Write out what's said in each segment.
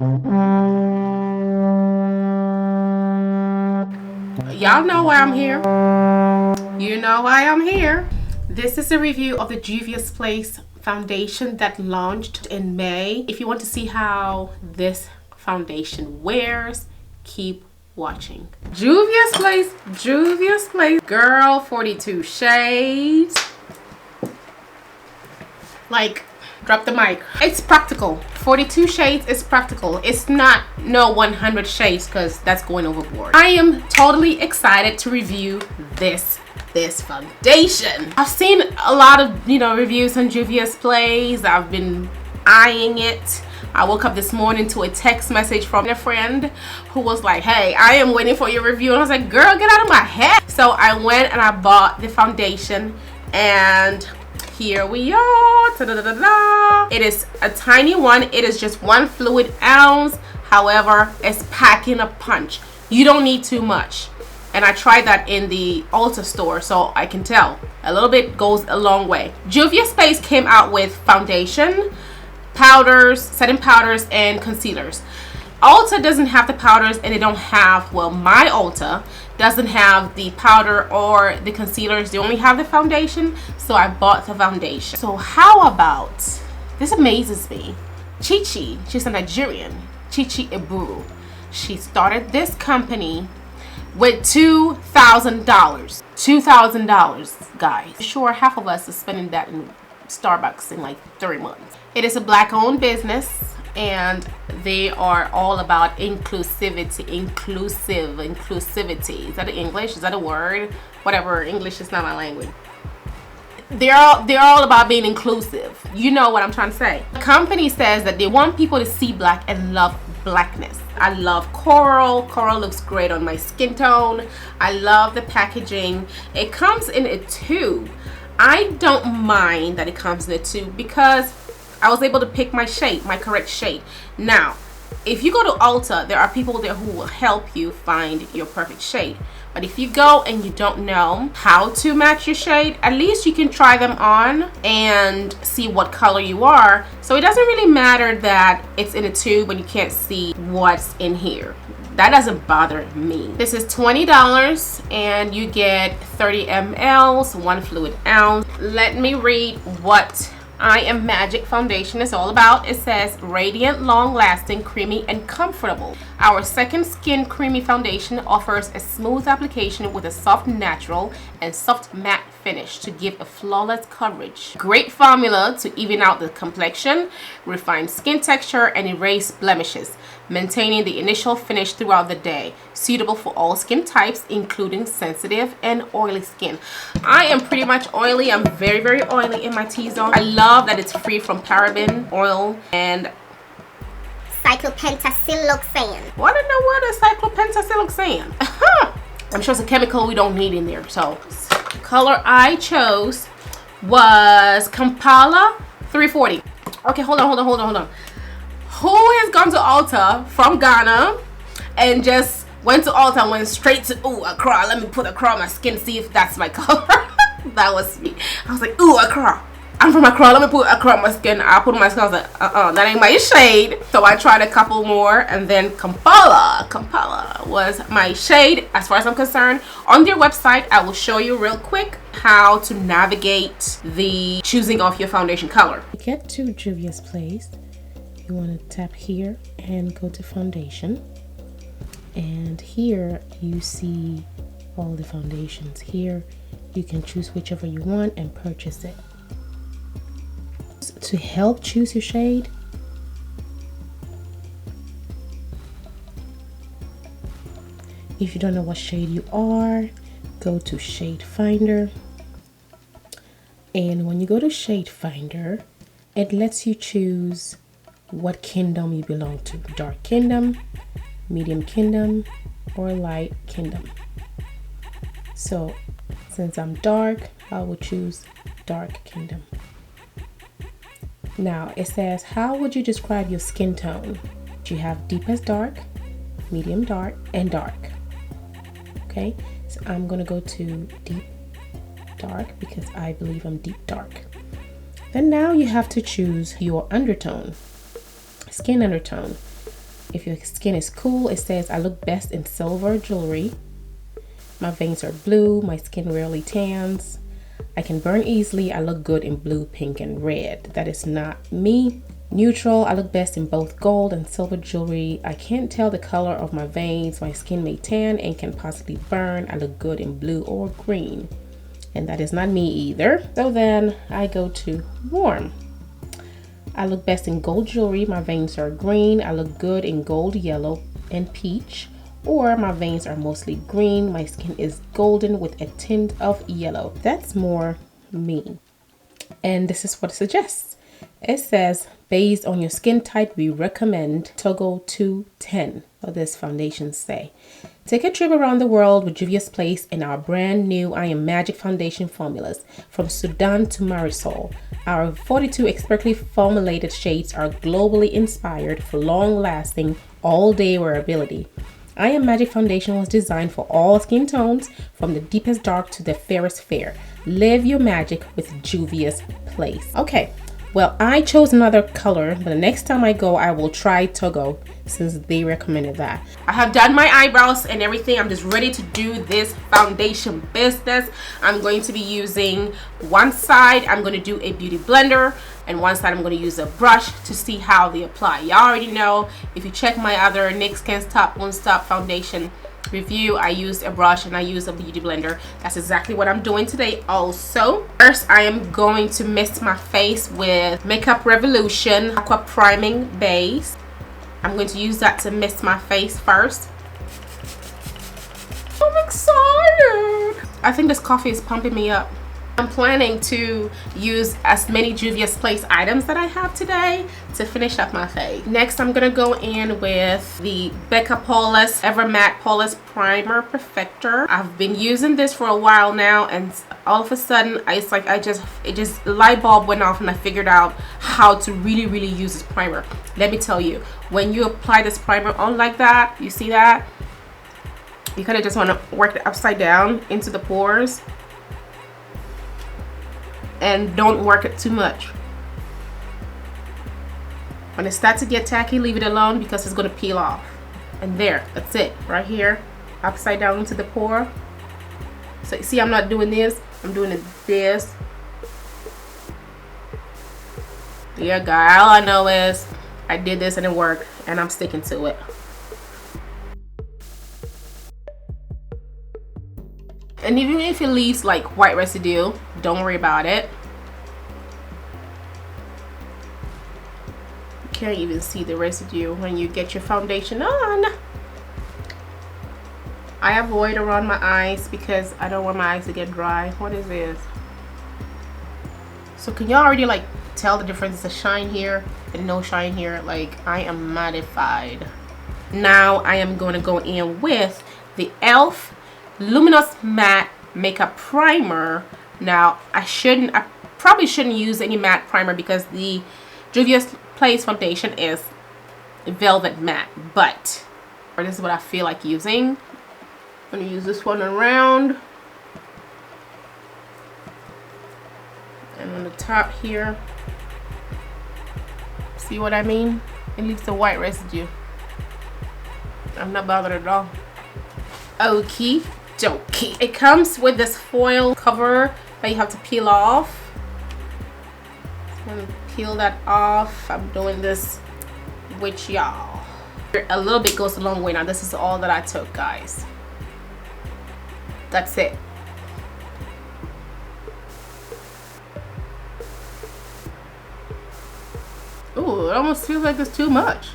Y'all know why I'm here. You know why I'm here. This is a review of the JUVIA'S Place foundation that launched in May. If you want to see how this foundation wears, keep watching. JUVIA'S Place, JUVIA'S Place. Girl, 42 shades. Like, drop the mic. It's practical. 42 shades is practical. It's not no 100 shades because that's going overboard. I am totally excited to review this foundation. I've seen a lot of, reviews on JUVIA'S Place. I've been eyeing it. I woke up this morning to a text message from a friend who was like, hey, I am waiting for your review. And I was like, girl, get out of my head. So I went and I bought the foundation, and here we are. Ta-da-da-da-da. It is a tiny one. It is just 1 fluid ounce. However, it's packing a punch. You don't need too much. And I tried that in the Ulta store, so I can tell a little bit goes a long way. JUVIA'S Place came out with foundation, powders, setting powders, and concealers. Ulta doesn't have the powders, and they don't have, well, my Ulta doesn't have the powder or the concealers. They only have the foundation, so I bought the foundation. So how about, this amazes me. Chichi, she's a Nigerian, Chichi Eburu. She started this company with $2,000. $2,000, guys. Sure, half of us is spending that in Starbucks in like 3 months. It is a black-owned business, and they are all about inclusivity. Inclusivity. Is that English? Is that a word? Whatever. English is not my language. They're all about being inclusive. You know what I'm trying to say. The company says that they want people to see black and love blackness. I love coral. Coral looks great on my skin tone. I love the packaging. It comes in a tube. I don't mind that it comes in a tube because I was able to pick my shade, my correct shade. Now, if you go to Ulta, there are people there who will help you find your perfect shade. But if you go and you don't know how to match your shade, at least you can try them on and see what color you are. So it doesn't really matter that it's in a tube and you can't see what's in here. That doesn't bother me. This is $20 and you get 30 mLs, 1 fluid ounce. Let me read what I Am Magic foundation is all about. It says, radiant, long-lasting, creamy, and comfortable. Our second skin creamy foundation offers a smooth application with a soft natural and soft matte finish to give a flawless coverage. Great formula to even out the complexion, refine skin texture, and erase blemishes, maintaining the initial finish throughout the day. Suitable for all skin types, including sensitive and oily skin. I am pretty much oily. I'm very, very oily in my T-zone. I love that it's free from paraben, oil, and cyclopentasiloxane. Well, I don't know what is cyclopentasiloxane. I'm sure it's a chemical we don't need in there. So, the color I chose was Kampala 340. Okay, hold on. Who has gone to Ulta from Ghana and just went to Ulta and went straight to, ooh, Accra, let me put Accra on my skin, see if that's my color? That was me. I was like, ooh, Accra. I'm from Accra, let me put Accra on my skin. I put on my skin, I was like, that ain't my shade. So I tried a couple more, and then Kampala was my shade as far as I'm concerned. On their website, I will show you real quick how to navigate the choosing of your foundation color. To get to JUVIA'S Place, you want to tap here and go to foundation, and here you see all the foundations. Here you can choose whichever you want and purchase it. To help choose your shade, if you don't know what shade you are, go to shade finder, and when you go to shade finder, it lets you choose what kingdom you belong to. Dark kingdom, medium kingdom, or light kingdom. So since I'm dark, I will choose dark kingdom. Now it says, how would you describe your skin tone? You have deepest dark, medium dark, and dark. Okay, so I'm gonna go to deep dark because I believe I'm deep dark. Then now you have to choose your undertone, skin undertone. If your skin is cool, it says I look best in silver jewelry. My veins are blue, my skin rarely tans. I can burn easily, I look good in blue, pink, and red. That is not me. Neutral, I look best in both gold and silver jewelry. I can't tell the color of my veins, my skin may tan and can possibly burn. I look good in blue or green. And that is not me either. So then I go to warm. I look best in gold jewelry, my veins are green. I look good in gold, yellow, and peach. Or my veins are mostly green, my skin is golden with a tint of yellow. That's more me. And this is what it suggests. It says, based on your skin type, we recommend Togo 210. What does foundation say? Take a trip around the world with JUVIA'S Place in our brand new I Am Magic foundation formulas from Sudan to Marisol. Our 42 expertly formulated shades are globally inspired for long-lasting, all-day wearability. I Am Magic foundation was designed for all skin tones, from the deepest dark to the fairest fair. Live your magic with JUVIA'S Place. Okay. Well, I chose another color, but the next time I go, I will try Togo since they recommended that. I have done my eyebrows and everything. I'm just ready to do this foundation business. I'm going to be using one side, I'm going to do a beauty blender, and one side I'm going to use a brush to see how they apply. Y'all already know, if you check my other NYX Can't Stop Won't Stop foundation review, I used a brush and I used a beauty blender. That's exactly what I'm doing today also. First, I am going to mist my face with Makeup Revolution Aqua Priming Base. I'm going to use that to mist my face first. I'm excited. I think this coffee is pumping me up. I'm planning to use as many JUVIA'S Place items that I have today to finish up my face. Next, I'm gonna go in with the Becca Paulus Ever Matte Paulus Primer Perfector. I've been using this for a while now, and all of a sudden, it's like it just light bulb went off, and I figured out how to really use this primer. Let me tell you, when you apply this primer on like that, you see that? You kind of just want to work it upside down into the pores. And don't work it too much. When it starts to get tacky, leave it alone because it's going to peel off. And there, that's it, right here, upside down into the pore. So you see, I'm not doing this, I'm doing it this. Yeah, guys, all I know is I did this and it worked, and I'm sticking to it. And even if it leaves like white residue, don't worry about it. You can't even see the residue when you get your foundation on. I avoid around my eyes because I don't want my eyes to get dry. What is this? So can y'all already like tell the difference? The shine here and no shine here. Like, I am mattified. Now I am going to go in with the e.l.f. Luminous Matte Makeup Primer. Now I probably shouldn't use any matte primer because the JUVIA'S Place foundation is velvet matte, but this is what I feel like using. I'm gonna use this one around and on the top here. See what I mean? It leaves the white residue. I'm not bothered at all. Okie dokie. It comes with this foil cover that you have to peel off. I'm gonna peel that off. I'm doing this with y'all. A little bit goes a long way. Now this is all that I took, guys. That's it. Ooh, it almost feels like it's too much.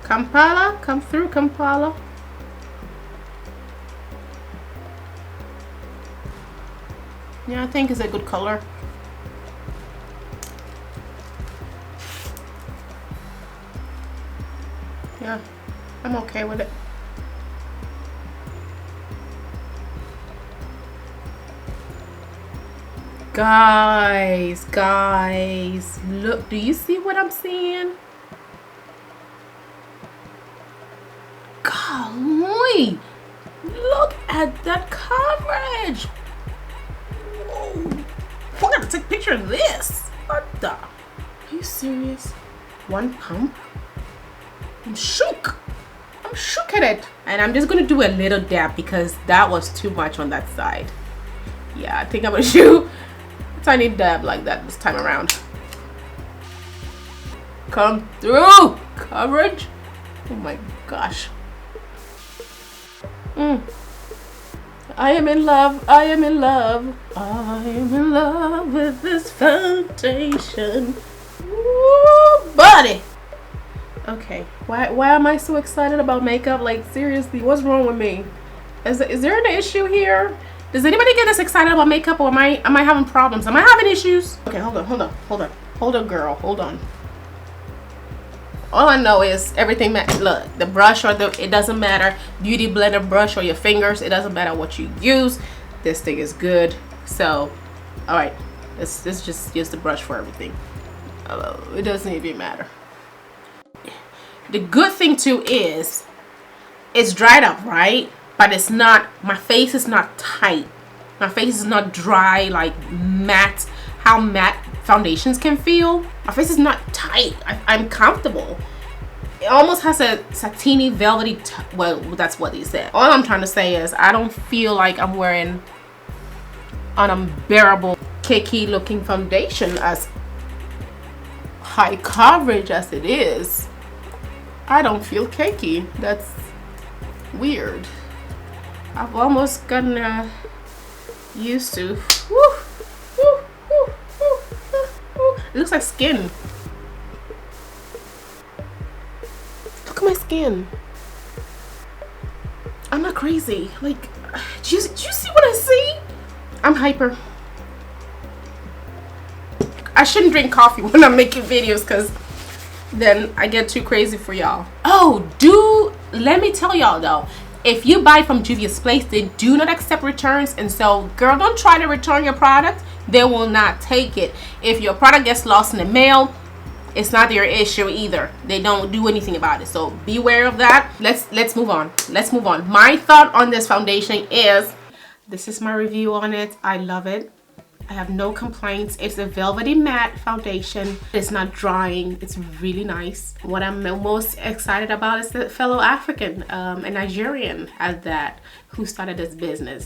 Kampala, come through, Kampala. Yeah, I think it's a good color. Yeah, I'm okay with it. Guys, look, do you see what I'm seeing? Golly, look at that coverage. Whoa. take a picture of this. What the? Are you serious? One pump? I'm shook. I'm shook at it. And I'm just gonna do a little dab because that was too much on that side. Yeah, I think I'm gonna do a tiny dab like that this time around. Come through, coverage. Oh my gosh. I am in love. I am in love. I am in love with this foundation. Ooh, buddy. Okay, why am I so excited about makeup? Like, seriously, what's wrong with me? Is there an issue here? Does anybody get this excited about makeup, or am I having problems? Am I having issues? Okay, hold on, girl, hold on. All I know is everything, look, the brush or it doesn't matter, beauty blender brush or your fingers, it doesn't matter what you use. This thing is good. So, all right, let's just use the brush for everything. It doesn't even matter. The good thing too is it's dried up, right? But it's not, my face is not tight. My face is not dry, like matte, how matte foundations can feel. My face is not tight. I'm comfortable. It almost has a satiny, velvety, well, that's what he said. All I'm trying to say is I don't feel like I'm wearing an unbearable, cakey looking foundation, as high coverage as it is. I don't feel cakey. That's weird. I've almost gotten used to. It looks like skin. Look at my skin. I'm not crazy. Like, do you see what I see? I'm hyper. I shouldn't drink coffee when I'm making videos because then I get too crazy for y'all. Oh, let me tell y'all though, if you buy from JUVIA'S place, they do not accept returns, and so girl, don't try to return your product. They will not take it. If your product gets lost in the mail, it's not their issue either. They don't do anything about it, so beware of that. Let's move on. My thought on this foundation is, this is my review on it. I love it. I have no complaints. It's a velvety matte foundation. It's not drying. It's really nice. What I'm most excited about is the fellow African, a Nigerian at that, who started this business.